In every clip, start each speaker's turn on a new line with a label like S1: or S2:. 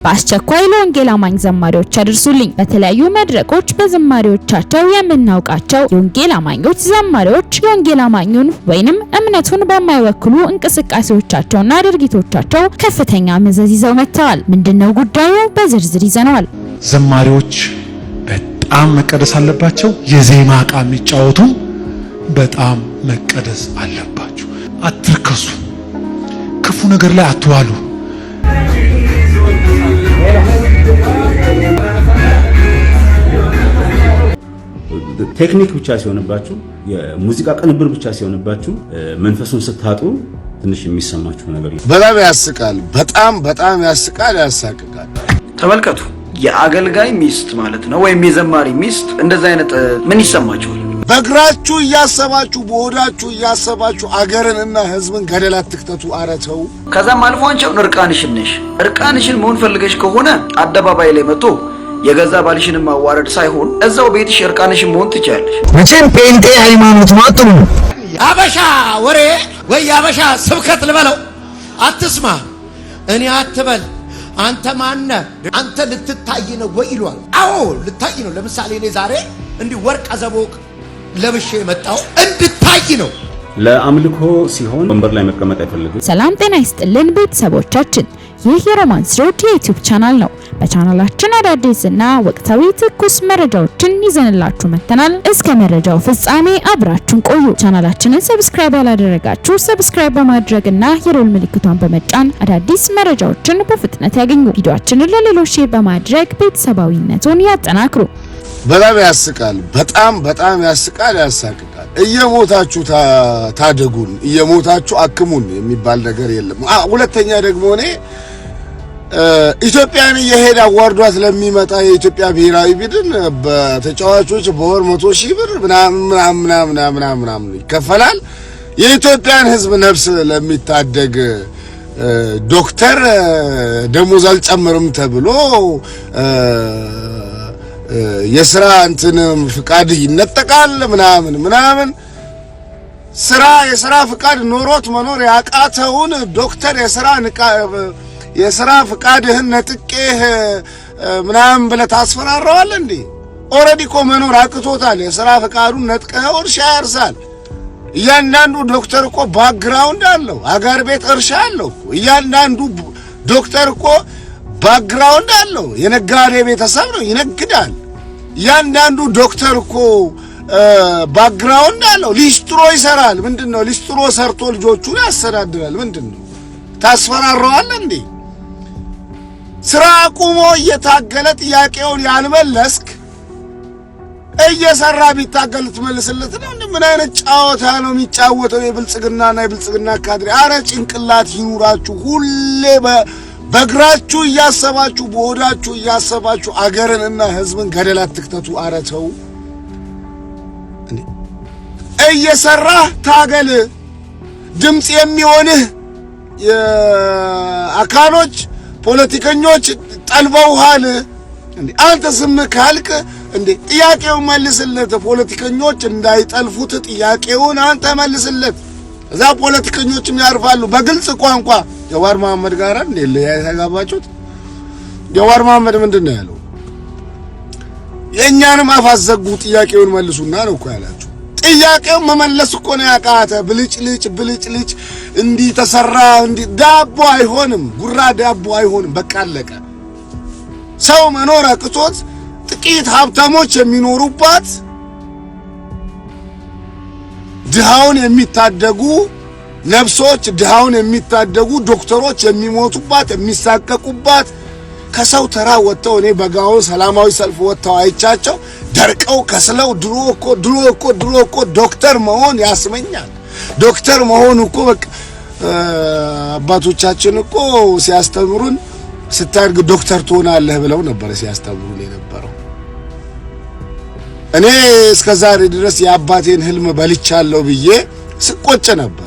S1: በአስቸኳይ ለወንጌል አማኝ ዘማሪዎች አድርሱልኝ። በተለያዩ መድረኮች በዝማሪዎቻቸው የምናውቃቸው የወንጌል አማኞች ዘማሪዎች የወንጌል አማኙን ወይንም እምነቱን በማይወክሉ እንቅስቃሴዎቻቸውና ድርጊቶቻቸው ከፍተኛ መዘዝ ይዘው መጥተዋል። ምንድነው ጉዳዩ? በዝርዝር ይዘነዋል።
S2: ዘማሪዎች በጣም መቀደስ አለባቸው። የዜማ ዕቃ የሚጫወቱ በጣም መቀደስ አለባቸው። አትርከሱ፣ ክፉ ነገር ላይ አትዋሉ።
S3: ቴክኒክ ብቻ ሲሆንባችሁ የሙዚቃ ቅንብር ብቻ ሲሆንባችሁ መንፈሱን ስታጡ ትንሽ የሚሰማችሁ ነገር
S4: በጣም ያስቃል። በጣም ያስቃል፣ ያሳቅቃል።
S5: ተመልከቱ፣ የአገልጋይ ሚስት ማለት ነው ወይም የዘማሪ ሚስት እንደዛ አይነት ምን ይሰማችኋል?
S4: በእግራችሁ እያሰባችሁ በሆዳችሁ እያሰባችሁ አገርንና ሕዝብን ገደል አትክተቱ። አረተው
S5: ከዛም አልፎ አንቺውን እርቃንሽን መሆን ፈልገሽ ከሆነ አደባባይ ላይ መጥቶ የገዛ ባልሽን ማዋረድ ሳይሆን እዛው ቤትሽ እርቃንሽን መሆን ትችያለሽ።
S6: መቼም ጴንጤ ሃይማኖት ማጥሩ
S7: አበሻ ወሬ ወይ አበሻ ስብከት ልበለው አትስማ። እኔ አትበል አንተ ማነ አንተ ልትታይ ነው ወይ ይሏል። አዎ ልታይ ነው። ለምሳሌ እኔ ዛሬ እንዲህ ወርቅ አዘቦቅ ለብሼ መጣው እንድታይ ነው።
S3: ለአምልኮ ሲሆን ወንበር ላይ መቀመጥ አይፈልግም።
S1: ሰላም ጤና ይስጥልን ቤተሰቦቻችን፣ ይህ የሮማንስ ሮድ የዩቲዩብ ቻናል ነው። በቻናላችን አዳዲስና ወቅታዊ ትኩስ መረጃዎችን ይዘንላችሁ መጥተናል። እስከ መረጃው ፍጻሜ አብራችሁን ቆዩ። ቻናላችንን ሰብስክራይብ ያላደረጋችሁ ሰብስክራይብ በማድረግና የሮል ምልክቷን በመጫን አዳዲስ መረጃዎችን በፍጥነት ያገኙ። ቪዲዮአችንን ለሌሎች ሼር በማድረግ ቤተሰባዊነቱን ያጠናክሩ።
S4: በጣም ያስቃል። በጣም ያስቃል፣ ያሳቅቃል። እየሞታችሁ ታደጉን፣ እየሞታችሁ አክሙን የሚባል ነገር የለም። ሁለተኛ ደግሞ እኔ ኢትዮጵያን እየሄደ አዋርዷት ለሚመጣ የኢትዮጵያ ብሔራዊ ቡድን በተጫዋቾች በወር 100,000 ብር ምናምን ይከፈላል። የኢትዮጵያን ሕዝብ ነፍስ ለሚታደግ ዶክተር ደሞዝ አልጨምርም ተብሎ የሥራ ፍቃድ ይነጠቃል ምናምን የሥራ ፍቃድ ኖሮት መኖር ያቃተውን ዶክተር የሥራ ፍቃድህን ነጥቄህ ምናምን ብለህ ታስፈራራዋለህ እንዴ? ኦሬዲ እኮ መኖር አቅቶታል። የሥራ ፍቃዱን ነጥቀኸው እርሻ ያርሳል። እያንዳንዱ ዶክተር እኮ ባክግራውንድ አለው። አገር ቤት እርሻ አለው። እያንዳንዱ ዶክተር እኮ ባክግራውንድ አለው። የነጋዴ ቤተሰብ ነው፣ ይነግዳል። እያንዳንዱ ዶክተር እኮ ባክግራውንድ አለው። ሊስትሮ ይሰራል። ምንድነው? ሊስትሮ ሰርቶ ልጆቹን ያስተዳድራል። ምንድነው? ታስፈራራዋለህ እንዴ? ስራ አቁሞ እየታገለ ጥያቄውን ያልመለስክ እየሰራ ቢታገል ትመልስለት ነው። ምን አይነት ጫወታ ነው የሚጫወተው የብልጽግና ካድሬ? አረ ጭንቅላት ይኑራችሁ። ሁሌ በእግራችሁ እያሰባችሁ በሆዳችሁ እያሰባችሁ አገርንና ሕዝብን ገደል አትክተቱ። አረተው እየሰራህ ታገል። ድምጽ የሚሆንህ የአካሎች ፖለቲከኞች ጠልበውሃል እንዴ? አንተ ስም ካልክ እንዴ ጥያቄውን መልስለት። ፖለቲከኞች እንዳይጠልፉት ጥያቄውን አንተ መልስለት። እዛ ፖለቲከኞችም ያርፋሉ። በግልጽ ቋንቋ ጀዋር መሐመድ ጋር እንዴ ለያጋባችሁት? ጀዋር መሐመድ ምንድነው ያለው? የኛንም አፋዘጉ ጥያቄውን መልሱና ነው እኮ ያላችሁ። ጥያቄውን መመለስ እኮ ነው ያቃተ። ብልጭልጭ እንዲ ተሰራ እንዲ ዳቦ አይሆንም። ጉራ ዳቦ አይሆንም። በቃ አለቀ። ሰው መኖር አቅቶት ጥቂት ሀብታሞች የሚኖሩባት ድሃውን የሚታደጉ ነፍሶች ድሃውን የሚታደጉ ዶክተሮች የሚሞቱባት የሚሳቀቁባት ከሰው ተራ ወጥተው እኔ በጋው ሰላማዊ ሰልፍ ወጥተው አይቻቸው ደርቀው ከስለው ድሮ እኮ ዶክተር መሆን ያስመኛል። ዶክተር መሆን እኮ በቃ አባቶቻችን እኮ ሲያስተምሩን ስታድግ ዶክተር ትሆናለህ ብለው ነበር ሲያስተምሩን የነበረው። እኔ እስከዛሬ ድረስ የአባቴን ህልም በልቻለሁ ብዬ ስቆጭ ነበር።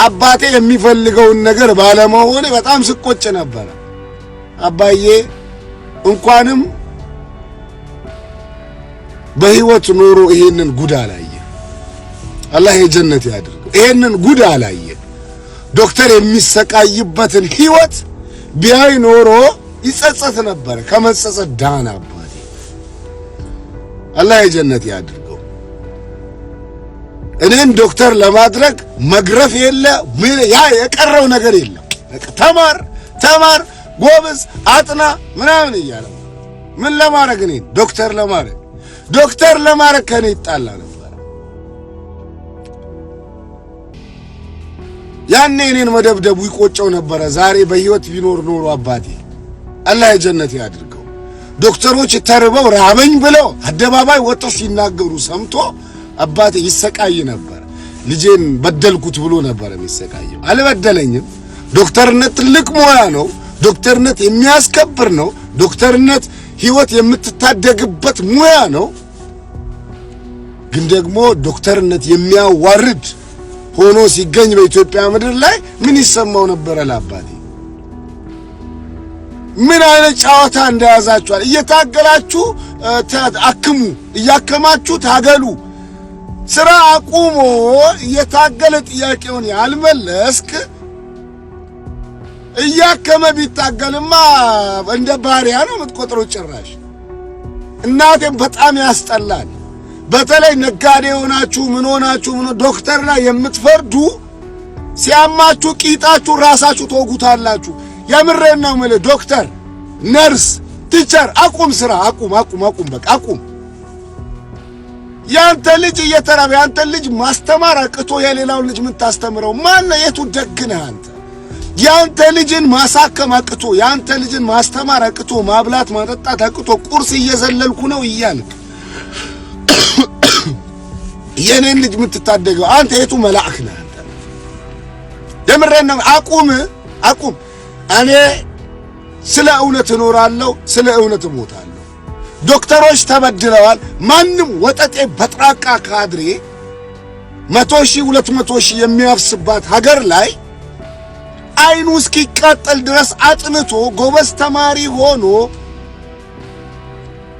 S4: አባቴ የሚፈልገውን ነገር ባለመሆን በጣም ስቆጭ ነበር። አባዬ እንኳንም በህይወት ኖሮ ይሄንን ጉድ አላየ። አላህ የጀነት ያድርገው። ይሄንን ጉድ አላየ። ዶክተር የሚሰቃይበትን ህይወት ቢያይ ኖሮ ይጸጸት ነበር። ከመጸጸት ዳን አባቴ አላህ የጀነት ያድርገው። እኔን ዶክተር ለማድረግ መግረፍ የለ ምን ያ የቀረው ነገር የለም። ተማር ጎበዝ አጥና ምናምን እያለ ምን ለማድረግ እኔን ዶክተር ለማድረግ ከኔ ይጣላ ነበር። ያኔ እኔን መደብደቡ ይቆጨው ነበር። ዛሬ በህይወት ቢኖር ኖሮ አባቴ አላህ የጀነት ያድርገው። ዶክተሮች ተርበው ራበኝ ብለው አደባባይ ወጥተው ሲናገሩ ሰምቶ አባቴ ይሰቃይ ነበር። ልጄን በደልኩት ብሎ ነበር የሚሰቃየው። አልበደለኝም። ዶክተርነት ትልቅ ሙያ ነው። ዶክተርነት የሚያስከብር ነው። ዶክተርነት ህይወት የምትታደግበት ሙያ ነው። ግን ደግሞ ዶክተርነት የሚያዋርድ ሆኖ ሲገኝ በኢትዮጵያ ምድር ላይ ምን ይሰማው ነበር ለአባቴ? ምን አይነት ጨዋታ እንደያዛችኋል? እየታገላችሁ አክሙ፣ እያከማችሁ ታገሉ። ስራ አቁሞ እየታገለ ጥያቄውን ያልመለስክ እያከመ ቢታገልማ እንደ ባሪያ ነው የምትቆጥረው። ጭራሽ እናቴም በጣም ያስጠላል። በተለይ ነጋዴ ሆናችሁ ምን ዶክተር ላይ የምትፈርዱ ሲያማችሁ ቂጣችሁ ራሳችሁ ተወጉታላችሁ። የምሬን ነው ማለት ዶክተር፣ ነርስ፣ ቲቸር አቁም፣ ስራ አቁም፣ በቃ አቁም። ያንተ ልጅ እየተራበ ያንተ ልጅ ማስተማር አቅቶ የሌላውን ልጅ ምን ታስተምረው? ማን ነው? የቱ ደግነህ አንተ? ያንተ ልጅን ማሳከም አቅቶ ያንተ ልጅን ማስተማር አቅቶ ማብላት ማጠጣት አቅቶ ቁርስ እየዘለልኩ ነው እያልክ የኔን ልጅ የምትታደገው አንተ የቱ መልአክ ነህ አንተ? የምሬን ነው። አቁም። እኔ ስለ እውነት እኖራለሁ፣ ስለ እውነት እሞታለሁ። ዶክተሮች ተበድለዋል። ማንም ወጠጤ በጥራቃ ካድሬ 100,000 200,000 የሚያፍስባት ሀገር ላይ አይኑ እስኪቃጠል ድረስ አጥንቶ ጎበዝ ተማሪ ሆኖ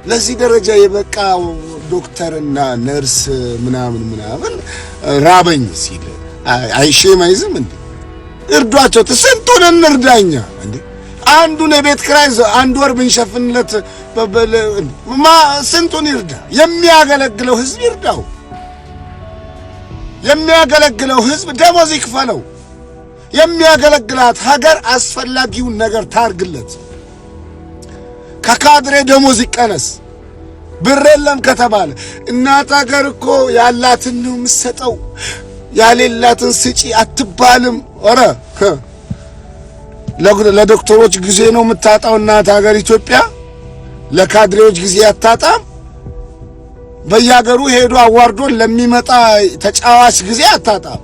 S4: ለዚህ ደረጃ የበቃ ዶክተርና ነርስ ምናምን ራበኝ ሲል አይሼም አይዝም እንዴ? እርዷቸው። ስንቱን እንርዳኛ እንዴ? አንዱን የቤት ኪራይ አንድ ወር ብንሸፍንለት ስንቱን ይርዳ? የሚያገለግለው ህዝብ ይርዳው። የሚያገለግለው ህዝብ ደሞዝ ይክፈለው። የሚያገለግላት ሀገር አስፈላጊውን ነገር ታርግለት። ከካድሬ ደሞዝ ይቀነስ። ብር የለም ከተባለ እናት ሀገር እኮ ያላትን ነው የምትሰጠው፣ ያሌላትን ስጪ አትባልም። ኧረ ለዶክተሮች ጊዜ ነው የምታጣው እናት ሀገር ኢትዮጵያ፣ ለካድሬዎች ጊዜ አታጣም። በየሀገሩ ሄዶ አዋርዶን ለሚመጣ ተጫዋች ጊዜ አታጣም።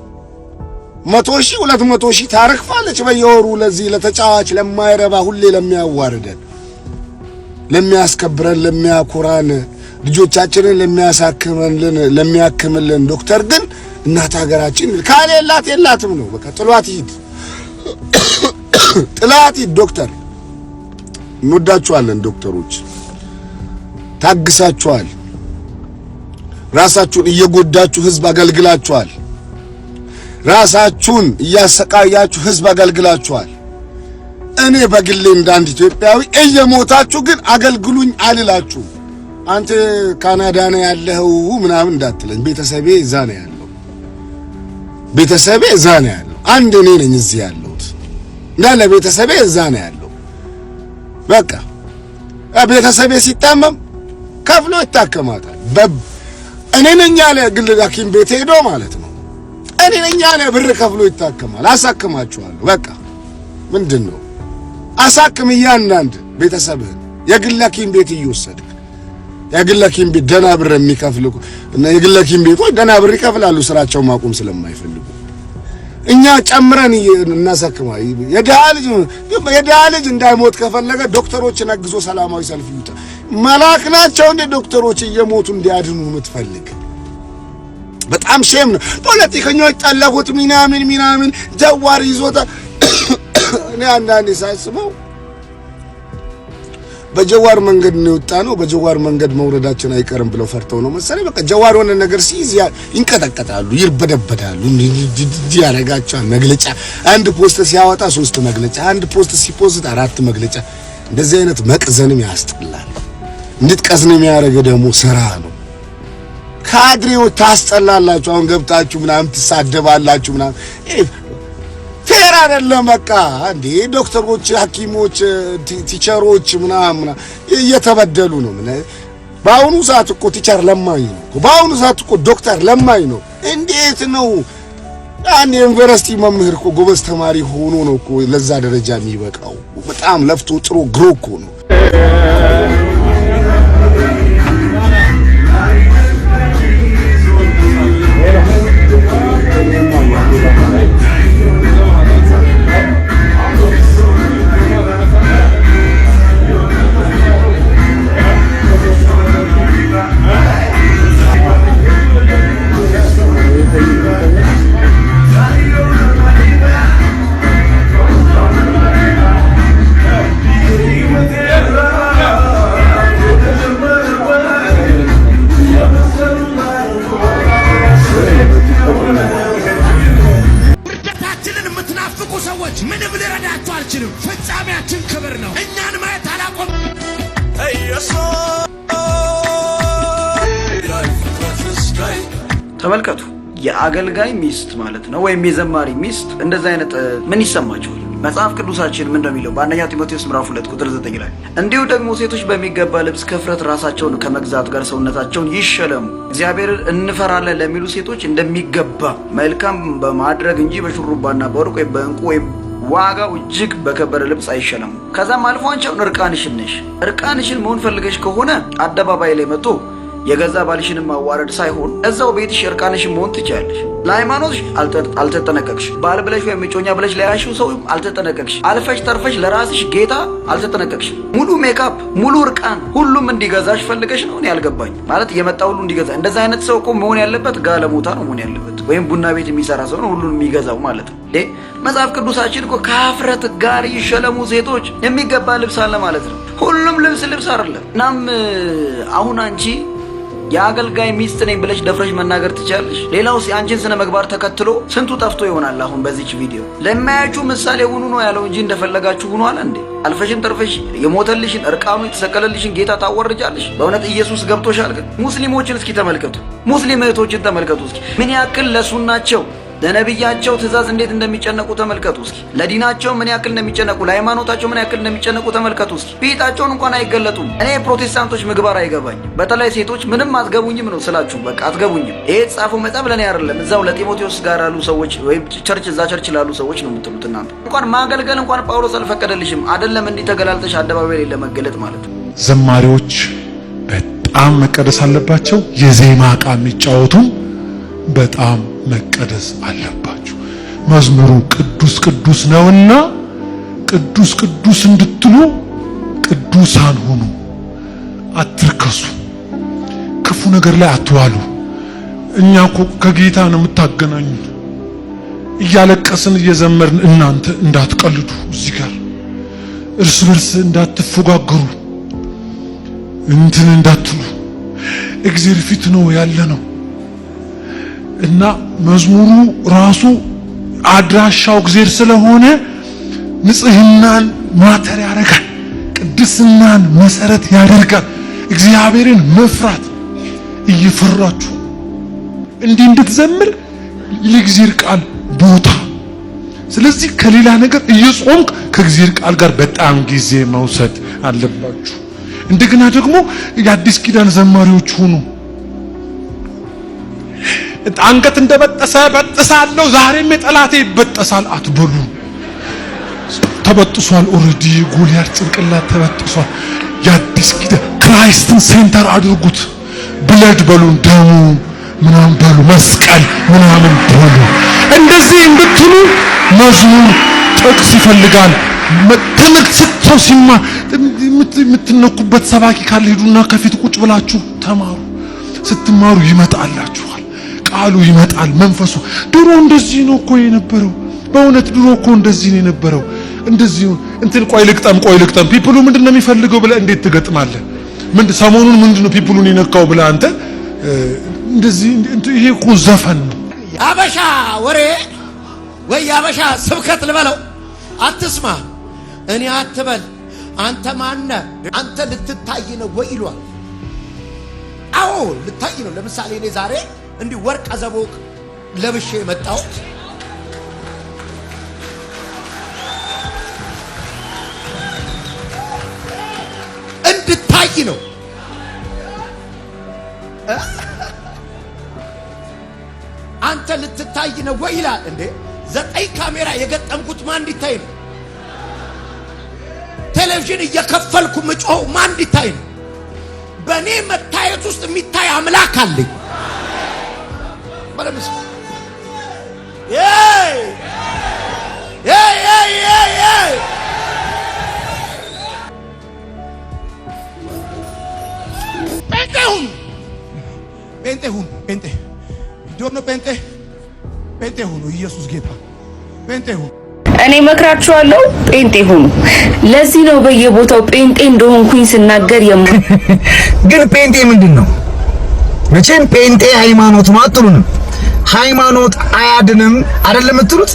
S4: 100,000 200,000 ታረክፋለች በየወሩ ለዚህ ለተጫዋች ለማይረባ ሁሌ ለሚያዋርደን፣ ለሚያስከብረን፣ ለሚያኩራን፣ ልጆቻችንን ለሚያክምልን ዶክተር ግን እናት ሀገራችን ካሌላት የላትም ነው። በቃ ጥሏት ይሄድ ዶክተር። እንወዳችኋለን ዶክተሮች፣ ታግሳችኋል። ራሳችሁን እየጎዳችሁ ህዝብ አገልግላችኋል። ራሳችሁን እያሰቃያችሁ ህዝብ አገልግላችኋል። እኔ በግሌ እንዳንድ ኢትዮጵያዊ እየሞታችሁ ግን አገልግሉኝ አልላችሁ። አንተ ካናዳ ነው ያለኸው ምናምን እንዳትለኝ። ቤተሰቤ እዛ ነው ያለው። አንድ እኔ ነኝ እዚህ ያለሁት እንዳለ ቤተሰቤ እዛ ነው ያለው። በቃ ቤተሰቤ ሲታመም ከፍሎ ይታከማታል። እኔ ነኝ ያለ ግል ሐኪም ቤት ሄዶ ማለት ነው። እኔ ነኝ ያለ ብር ከፍሎ ይታከማል። አሳክማችኋለሁ። በቃ ምንድነው አሳክም እያንዳንድ ቤተሰብህን የግል ሐኪም ቤት እየወሰድክ የግል ሐኪም ቤት ደህና ብር የሚከፍሉ እና የግል ሐኪም ቤቶች ደህና ብር ይከፍላሉ ስራቸው ማቆም ስለማይፈልጉ። እኛ ጨምረን እናሳክማ። የድሃ ልጅ እንዳይሞት ከፈለገ ዶክተሮችን አግዞ ሰላማዊ ሰልፍ ይውጣ። መላክ ናቸው እንደ ዶክተሮች እየሞቱ እንዲያድኑ የምትፈልግ? በጣም ሼም ነው። ፖለቲከኞች ጠለፉት ምናምን ጀዋር ይዞታ። እኔ አንዳንዴ ሳስበው በጀዋር መንገድ ነው የወጣነው፣ በጀዋር መንገድ መውረዳችን አይቀርም ብለው ፈርተው ነው መሰለኝ። በቃ ጀዋር የሆነ ነገር ሲይዝ ይንቀጠቀጣሉ፣ ይርበደበዳሉ፣ እንዲህ ያደርጋቸዋል። መግለጫ አንድ ፖስት ሲያወጣ 3 መግለጫ፣ አንድ ፖስት ሲፖስት 4 መግለጫ። እንደዚህ አይነት መቅዘንም ያስጠላል። እንድትቀዝን የሚያደርግ ደግሞ ስራ ነው። ካድሬዎች ታስጠላላችሁ። አሁን ገብታችሁ ምናምን ትሳደባላችሁ ምናምን ፌር አይደለም። በቃ እንዴ ዶክተሮች፣ ሐኪሞች፣ ቲቸሮች ምናምን እየተበደሉ ነው። በአሁኑ ሰዓት እኮ ቲቸር ለማኝ ነው። በአሁኑ ሰዓት እኮ ዶክተር ለማኝ ነው። እንዴት ነው አንድ ዩኒቨርሲቲ መምህር እኮ ጎበዝ ተማሪ ሆኖ ነው እኮ ለዛ ደረጃ የሚበቃው? በጣም ለፍቶ ጥሩ ግሮ እኮ ነው።
S7: ምንም ልረዳችሁ አልችልም። ፍጻሜያችን ክብር ነው። እኛን ማየት አላቆም።
S5: ተመልከቱ፣ የአገልጋይ ሚስት ማለት ነው ወይም የዘማሪ ሚስት እንደዛ አይነት ምን ይሰማችኋል? መጽሐፍ ቅዱሳችን ምን እንደሚለው በአንደኛ ጢሞቴዎስ ምዕራፍ 2 ቁጥር 9 ላይ እንዲሁ ደግሞ ሴቶች በሚገባ ልብስ ከፍረት ራሳቸውን ከመግዛት ጋር ሰውነታቸውን ይሸለሙ፣ እግዚአብሔርን እንፈራለን ለሚሉ ሴቶች እንደሚገባ መልካም በማድረግ እንጂ በሹሩባና በወርቅ ወይም በዕንቁ ወይም ዋጋው እጅግ በከበረ ልብስ አይሸለሙ። ከዛም አልፎ አንቺውን እርቃንሽን ነሽ። እርቃንሽን መሆን ፈልገሽ ከሆነ አደባባይ ላይ መጥቶ የገዛ ባልሽንም ማዋረድ ሳይሆን እዛው ቤትሽ እርቃንሽን መሆን ትችያለሽ። ለሃይማኖትሽ አልተጠነቀቅሽ። ባል ብለሽ ወይም እጮኛ ብለሽ ለያሽው ሰው አልተጠነቀቅሽ። አልፈሽ ተርፈሽ ለራስሽ ጌታ አልተጠነቀቅሽ። ሙሉ ሜካፕ፣ ሙሉ እርቃን ሁሉም እንዲገዛሽ ፈልገሽ ነው። እኔ ያልገባኝ ማለት የመጣ ሁሉ እንዲገዛ። እንደዛ አይነት ሰው እኮ መሆን ያለበት ጋለሞታ ነው መሆን ያለበት፣ ወይም ቡና ቤት የሚሰራ ሰው ነው ሁሉን የሚገዛው ማለት ነው። መጽሐፍ ቅዱሳችን እኮ ከኀፍረት ጋር ይሸለሙ ሴቶች የሚገባ ልብስ አለ ማለት ነው። ሁሉም ልብስ አይደለም። እናም አሁን አንቺ የአገልጋይ ሚስት ነኝ ብለሽ ደፍረሽ መናገር ትችያለሽ። ሌላው አንቺን ስነ ምግባር ተከትሎ ስንቱ ጠፍቶ ይሆናል። አሁን በዚች ቪዲዮ ለማያችሁ ምሳሌ ሁኑ ነው ያለው እንጂ እንደፈለጋችሁ ሁኑ አለ እንዴ? አልፈሽን ተርፈሽ የሞተልሽን እርቃኑ የተሰቀለልሽን ጌታ ታወርጃለሽ? በእውነት ኢየሱስ ገብቶሻል? ግን ሙስሊሞችን እስኪ ተመልከቱ፣ ሙስሊም እህቶችን ተመልከቱ እስኪ ምን ያክል ለሱናቸው ለነብያቸው ትእዛዝ እንዴት እንደሚጨነቁ ተመልከቱ እስኪ። ለዲናቸው ምን ያክል እንደሚጨነቁ፣ ለሃይማኖታቸው ምን ያክል እንደሚጨነቁ ተመልከቱ እስኪ። ፊታቸውን እንኳን አይገለጡም። እኔ ፕሮቴስታንቶች ምግባር አይገባኝም። በተለይ ሴቶች ምንም አትገቡኝም ነው ስላችሁ፣ በቃ አትገቡኝም። ይሄ የተጻፈው መጽሐፍ ለኔ አይደለም፣ እዛው ለጢሞቴዎስ ጋር ያሉ ሰዎች ወይም እዛ ቸርች ላሉ ሰዎች ነው የምትሉት እናንተ። እንኳን ማገልገል እንኳን ጳውሎስ አልፈቀደልሽም አይደለም እንዲህ ተገላልጠሽ አደባባይ ላይ ለመገለጥ ማለት ነው።
S2: ዘማሪዎች በጣም መቀደስ አለባቸው። የዜማ ዕቃ የሚጫወቱም በጣም መቀደስ አለባችሁ። መዝሙሩ ቅዱስ ቅዱስ ነውና ቅዱስ ቅዱስ እንድትሉ ቅዱሳን ሁኑ። አትርከሱ፣ ክፉ ነገር ላይ አትዋሉ። እኛ እኮ ከጌታ ነው የምታገናኙት። እያለቀስን እየዘመርን እናንተ እንዳትቀልዱ፣ እዚህ ጋር እርስ በርስ እንዳትፎጋገሩ፣ እንትን እንዳትሉ። እግዚአብሔር ፊት ነው ያለ ነው እና መዝሙሩ ራሱ አድራሻው እግዚአብሔር ስለሆነ ንጽህናን ማተር ያደርጋል፣ ቅድስናን መሰረት ያደርጋል። እግዚአብሔርን መፍራት እየፈራችሁ እንዲህ እንድትዘምር ለእግዚአብሔር ቃል ቦታ። ስለዚህ ከሌላ ነገር እየጾምክ ከእግዚአብሔር ቃል ጋር በጣም ጊዜ መውሰድ አለባችሁ። እንደገና ደግሞ የአዲስ ኪዳን ዘማሪዎች ሁኑ። አንገት እንደበጠሰ በጥሳለሁ ዛሬም የጠላቴ ይበጠሳል አትበሉ። ተበጥሷል። ኦሬዲ ጎልያድ ጭንቅላት ተበጥሷል። የአዲስ ኪዳን ክራይስትን ሴንተር አድርጉት። ብለድ በሉ፣ ደሙ ምናምን በሉ፣ መስቀል ምናምን በሉ። እንደዚህ እንድትሉ መዝሙር ጥቅስ ይፈልጋል። ትምህርት ስትሰው ሲማ የምትነኩበት ሰባኪ ካለ ሄዱና ከፊት ቁጭ ብላችሁ ተማሩ። ስትማሩ ይመጣላችኋል፣ ቃሉ ይመጣል፣ መንፈሱ። ድሮ እንደዚህ ነው እኮ የነበረው። በእውነት ድሮ እኮ እንደዚህ ነው የነበረው። እንደዚህ እንትን ቆይ ልቅጠም ፒፕሉ ምንድነው የሚፈልገው ብለህ እንዴት ትገጥማለህ? ሰሞኑን ምንድነው ፒፕሉን የነካው ብለህ አንተ እንደዚህ ይሄ እኮ ዘፈን ነው።
S7: ያበሻ ወሬ ወይ ያበሻ ስብከት ልበለው አትስማ። እኔ አትበል አንተ ማነ አንተ ልትታይ ነው ወይ ይሏል። አዎ ልታይ ነው። ለምሳሌ እኔ ዛሬ እንዲህ ወርቅ አዘቦቅ ለብሼ መጣሁት እንድታይ ነው። አንተ ልትታይ ነው ወይ ይላል። እንዴ 9 ካሜራ የገጠምኩት ማን እንዲታይ ነው? ቴሌቪዥን እየከፈልኩ ምጮው ማን እንዲታይ ነው? በእኔ መታየት ውስጥ የሚታይ አምላክ አለኝ። ባለምስ ጴንጤ ዶርኖ ጴንጤ ሁኑ። ኢየሱስ ጌታ ጴንጤ ሁኑ።
S8: እኔ መክራችኋለሁ፣ ጴንጤ ሁኑ። ለዚህ ነው በየቦታው ጴንጤ እንደሆንኩኝ ስናገር
S6: ግን ጴንጤ ምንድነው? መቼም ጴንጤ ሃይማኖት ነው አትሉንም። ሃይማኖት አያድንም አይደለም የምትሉት።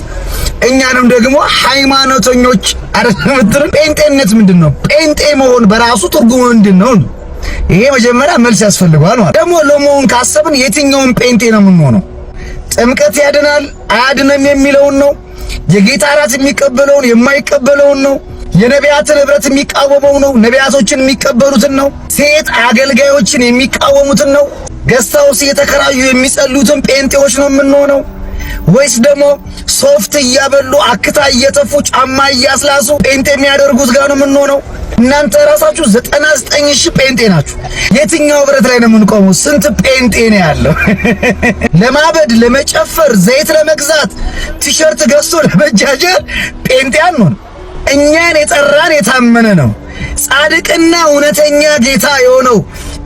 S6: እኛንም ደግሞ ሃይማኖተኞች አይደለም የምትሉት። ጴንጤነት ምንድነው? ጴንጤ መሆን በራሱ ትርጉሙ ምንድነው? ይሄ መጀመሪያ መልስ ያስፈልጋል ማለት ደግሞ ለመሆን ካሰብን የትኛውን ጴንጤ ነው የምንሆነው? ጥምቀት ያድናል አያድንም የሚለውን ነው? የጌታ እራት የሚቀበለውን የማይቀበለውን ነው? የነቢያትን ህብረት የሚቃወመው ነው? ነቢያቶችን የሚቀበሉትን ነው? ሴት አገልጋዮችን የሚቃወሙትን ነው? ገስታውስ እየተከራዩ የሚጸልዩትን ጴንጤዎች ነው የምንሆነው? ወይስ ደግሞ ሶፍት እያበሉ አክታ እየተፉ ጫማ እያስላሱ ጴንጤ የሚያደርጉት ጋር ነው የምንሆነው? እናንተ ራሳችሁ 99 ሺህ ጴንጤ ናችሁ። የትኛው ህብረት ላይ ነው የምንቆመው? ስንት ጴንጤ ነው ያለው? ለማበድ፣ ለመጨፈር፣ ዘይት ለመግዛት፣ ቲሸርት ገዝቶ ለመጃጀር ጴንጤ አንሆን። እኛን የጠራን የታመነ ነው። ጻድቅና እውነተኛ ጌታ የሆነው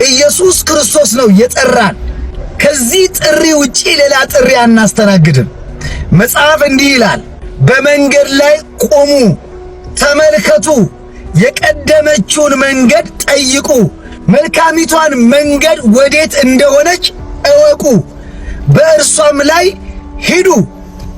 S6: ኢየሱስ ክርስቶስ ነው የጠራን። ከዚህ ጥሪ ውጪ ሌላ ጥሪ አናስተናግድም። መጽሐፍ እንዲህ ይላል፣ በመንገድ ላይ ቆሙ፣ ተመልከቱ፣ የቀደመችውን መንገድ ጠይቁ፣ መልካሚቷን መንገድ ወዴት እንደሆነች እወቁ፣ በእርሷም ላይ ሂዱ፣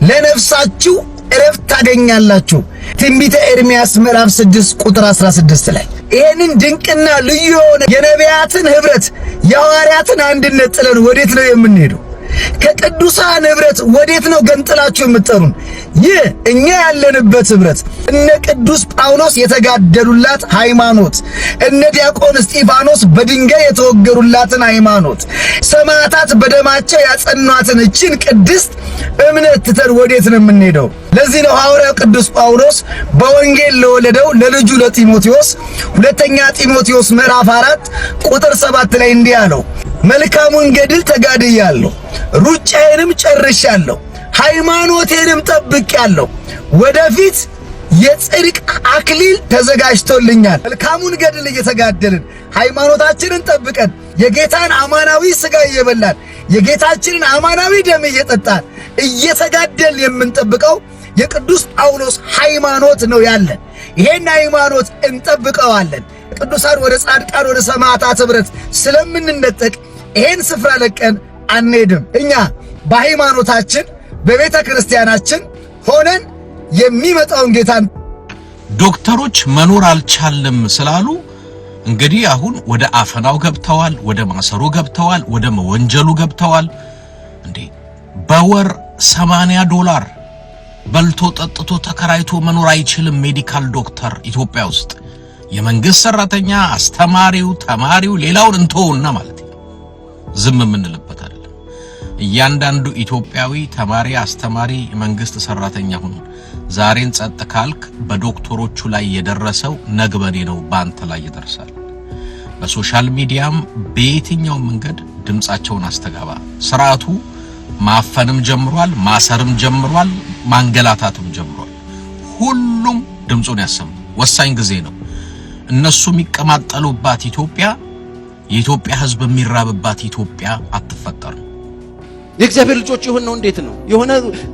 S6: ለነፍሳችሁ ዕረፍት ታገኛላችሁ። ትንቢተ ኤርምያስ ምዕራፍ 6 ቁጥር 16 ላይ ይሄንን ድንቅና ልዩ የሆነ የነቢያትን ህብረት የሐዋርያትን አንድነት ጥለን ወዴት ነው የምንሄደው? ከቅዱሳን ህብረት ወዴት ነው ገንጥላችሁ የምትጠሩን? ይህ እኛ ያለንበት ህብረት እነ ቅዱስ ጳውሎስ የተጋደሉላት ሃይማኖት፣ እነ ዲያቆን እስጢፋኖስ በድንጋይ የተወገሩላትን ሃይማኖት፣ ሰማዕታት በደማቸው ያጸኗትን እችን ቅድስት እምነት ትተን ወዴት ነው የምንሄደው? ለዚህ ነው ሐዋርያው ቅዱስ ጳውሎስ በወንጌል ለወለደው ለልጁ ለጢሞቴዎስ ሁለተኛ ጢሞቴዎስ ምዕራፍ 4 ቁጥር 7 ላይ እንዲህ አለው፣ መልካሙን ገድል ተጋድያለሁ፣ ሩጫዬንም ጨርሻለሁ፣ ሃይማኖቴንም ጠብቄያለሁ፣ ወደፊት የጽድቅ አክሊል ተዘጋጅቶልኛል። መልካሙን ገድል እየተጋደልን ሃይማኖታችንን ጠብቀን የጌታን አማናዊ ሥጋ እየበላን የጌታችንን አማናዊ ደም እየጠጣን እየተጋደልን የምንጠብቀው የቅዱስ ጳውሎስ ሃይማኖት ነው ያለን። ይሄን ሃይማኖት እንጠብቀዋለን። ቅዱሳን ወደ ጻድቃን ወደ ሰማዕታት ህብረት ስለምንነጠቅ ይሄን ስፍራ ለቀን አንሄድም። እኛ በሃይማኖታችን በቤተ ክርስቲያናችን ሆነን የሚመጣውን ጌታን
S9: ዶክተሮች መኖር አልቻለም ስላሉ እንግዲህ አሁን ወደ አፈናው ገብተዋል፣ ወደ ማሰሩ ገብተዋል፣ ወደ መወንጀሉ ገብተዋል። እንዴ በወር $80 በልቶ ጠጥቶ ተከራይቶ መኖር አይችልም ሜዲካል ዶክተር ኢትዮጵያ ውስጥ። የመንግስት ሰራተኛ፣ አስተማሪው፣ ተማሪው ሌላውን እንተውና ማለት ነው ዝም የምንልበት አይደለም። እያንዳንዱ ኢትዮጵያዊ ተማሪ፣ አስተማሪ፣ የመንግስት ሰራተኛ ሆኖ ዛሬን ጸጥ ካልክ በዶክተሮቹ ላይ የደረሰው ነግበኔ ነው ባንተ ላይ ይደርሳል። በሶሻል ሚዲያም በየትኛው መንገድ ድምጻቸውን አስተጋባ። ስርዓቱ ማፈንም ጀምሯል፣ ማሰርም ጀምሯል፣ ማንገላታትም ጀምሯል። ሁሉም ድምጹን ያሰማ። ወሳኝ ጊዜ ነው። እነሱ የሚቀማጠሉባት ኢትዮጵያ፣ የኢትዮጵያ ህዝብ የሚራብባት ኢትዮጵያ አትፈጠርም።
S7: የእግዚአብሔር ልጆች ይሁን ነው። እንዴት ነው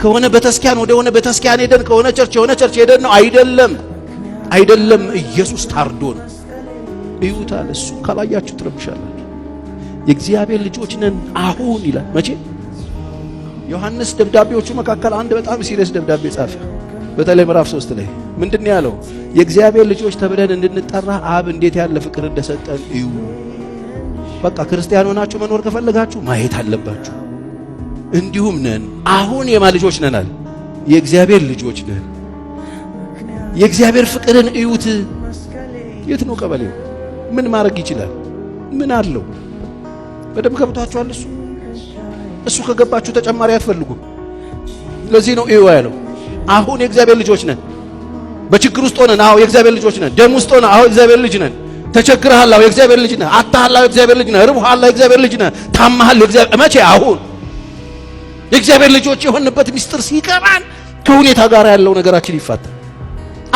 S7: ከሆነ በተስኪያን ወደ ሆነ በተስኪያን ሄደን ከሆነ ቸርች ሄደን ነው? አይደለም። ኢየሱስ ታርዶ ነው። እዩታል። እሱ ካላያችሁ ትረብሻላችሁ። የእግዚአብሔር ልጆች ነን አሁን ይላል። መቼ? ዮሐንስ ደብዳቤዎቹ መካከል አንድ በጣም ሲሪየስ ደብዳቤ ጻፈ። በተለይ ምዕራፍ 3 ላይ ምንድነው ያለው? የእግዚአብሔር ልጆች ተብለን እንድንጠራ አብ እንዴት ያለ ፍቅር እንደሰጠን እዩ። በቃ ክርስቲያን ሆናችሁ መኖር ከፈለጋችሁ ማየት አለባችሁ። እንዲሁም ነን። አሁን የማ ልጆች ነናል? የእግዚአብሔር ልጆች ነን። የእግዚአብሔር ፍቅርን እዩት። የት ነው ቀበሌው? ምን ማድረግ ይችላል? ምን አለው? በደም ገብቷችኋል። እሱ ከገባችሁ ተጨማሪ አትፈልጉም። ለዚህ ነው እዩ ያለው። አሁን የእግዚአብሔር ልጆች ነን። በችግር ውስጥ ሆነን አዎ የእግዚአብሔር ልጆች ነን። ደም ውስጥ ሆነን አዎ የእግዚአብሔር ልጅ ነን። ተቸግረሃል አዎ የእግዚአብሔር ልጅ ነህ። አጣሃል አዎ የእግዚአብሔር ልጅ ነህ። ርቦሃል አዎ የእግዚአብሔር ልጅ ነህ። ታመሃል የእግዚአብሔር መቼ? አሁን የእግዚአብሔር ልጆች የሆንበት ምስጢር ሲገባን ከሁኔታ ጋር ያለው ነገራችን ይፋታል።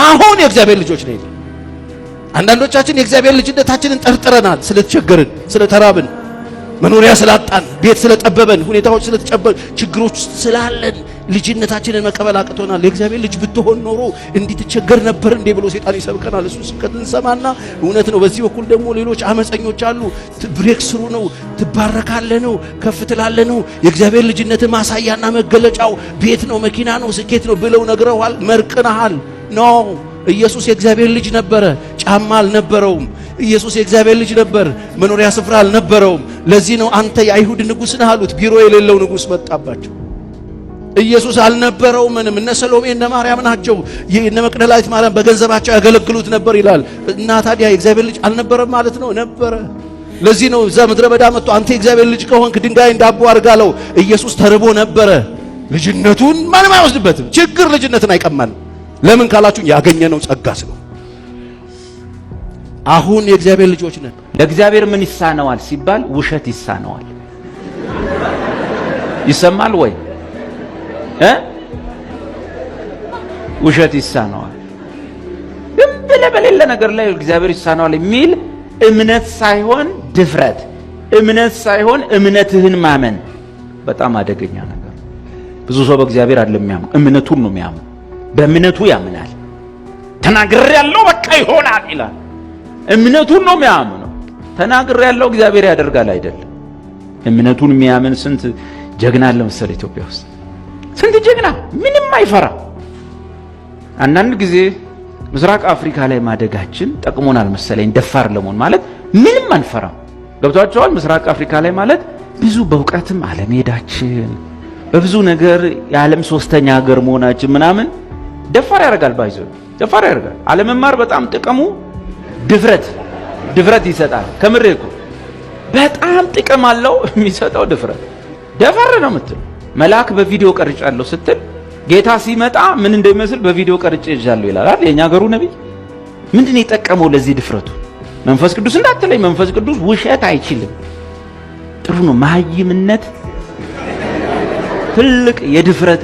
S7: አሁን የእግዚአብሔር ልጆች ነን። አንዳንዶቻችን የእግዚአብሔር ልጅነታችንን ጠርጥረናል። ስለተቸገርን፣ ስለተራብን፣ መኖሪያ ስላጣን፣ ቤት ስለጠበበን፣ ሁኔታዎች ስለተጨበን፣ ችግሮች ስላለን ልጅነታችንን መቀበል አቅቶናል። የእግዚአብሔር ልጅ ብትሆን ኖሮ እንዲህ ትቸገር ነበር እንዴ ብሎ ሰይጣን ይሰብከናል። እሱ ስብከት እንሰማና እውነት ነው። በዚህ በኩል ደግሞ ሌሎች አመፀኞች አሉ። ብሬክ ስሩ ነው፣ ትባረካለህ ነው፣ ከፍ ትላለህ ነው፣ የእግዚአብሔር ልጅነት ማሳያና መገለጫው ቤት ነው፣ መኪና ነው፣ ስኬት ነው ብለው ነግረዋል። መርቅናሃል ነው። ኢየሱስ የእግዚአብሔር ልጅ ነበረ፣ ጫማ አልነበረውም። ኢየሱስ የእግዚአብሔር ልጅ ነበር፣ መኖሪያ ስፍራ አልነበረውም። ለዚህ ነው አንተ የአይሁድ ንጉሥ ነህ አሉት። ቢሮ የሌለው ንጉሥ መጣባቸው። ኢየሱስ አልነበረው ምንም። እነ ሰሎሜ እነ ማርያም ናቸው፣ እነ መቅደላዊት ማርያም በገንዘባቸው ያገለግሉት ነበር ይላል። እና ታዲያ የእግዚአብሔር ልጅ አልነበረም ማለት ነው? ነበረ። ለዚህ ነው እዛ ምድረ በዳ መጥቶ አንተ የእግዚአብሔር ልጅ ከሆንክ ድንጋይን ዳቦ አድርጋለው። ኢየሱስ ተርቦ ነበረ። ልጅነቱን ማንም አይወስድበትም። ችግር ልጅነትን አይቀማንም። ለምን ካላችሁ ያገኘነው ጸጋ ነው። አሁን የእግዚአብሔር ልጆች ነን።
S10: ለእግዚአብሔር ምን ይሳነዋል ሲባል ውሸት ይሳነዋል። ይሰማል ወይ? ውሸት ይሳነዋል። ዝም ብለህ በሌለ ነገር ላይ እግዚአብሔር ይሳነዋል የሚል እምነት ሳይሆን ድፍረት፣ እምነት ሳይሆን እምነትህን ማመን በጣም አደገኛ ነገር። ብዙ ሰው በእግዚአብሔር አይደለም የሚያምነው፣ እምነቱን ነው የሚያምነው። በእምነቱ ያምናል። ተናግሬያለሁ በቃ ይሆናል ይላል። እምነቱን ነው የሚያምነው። ተናግሬያለሁ እግዚአብሔር ያደርጋል አይደለም። እምነቱን የሚያምን ስንት ጀግና አለ መሰለህ ኢትዮጵያ ውስጥ። ስንት ጀግና ምንም አይፈራ። አንዳንድ ጊዜ ምስራቅ አፍሪካ ላይ ማደጋችን ጠቅሞናል መሰለኝ። ደፋር ለመሆን ማለት ምንም አንፈራም። ገብቷቸዋል። ምስራቅ አፍሪካ ላይ ማለት ብዙ በእውቀትም አለመሄዳችን፣ በብዙ ነገር የዓለም ሶስተኛ ሀገር መሆናችን ምናምን ደፋር ያደርጋል። ባይዞ ደፋር ያደርጋል። አለመማር በጣም ጥቅሙ ድፍረት ይሰጣል። ከምሬ እኮ በጣም ጥቅም አለው የሚሰጠው ድፍረት። ደፈር ነው የምትል መልአክ በቪዲዮ ቀርጫለሁ ስትል ጌታ ሲመጣ ምን እንደሚመስል በቪዲዮ ቀርጬ ይዣለሁ ይላል አይደል? የኛ ሀገሩ ነብይ ምንድን ነው የጠቀመው ለዚህ ድፍረቱ? መንፈስ ቅዱስ እንዳትለኝ፣ መንፈስ ቅዱስ ውሸት አይችልም። ጥሩ ነው። መሀይምነት ትልቅ የድፍረት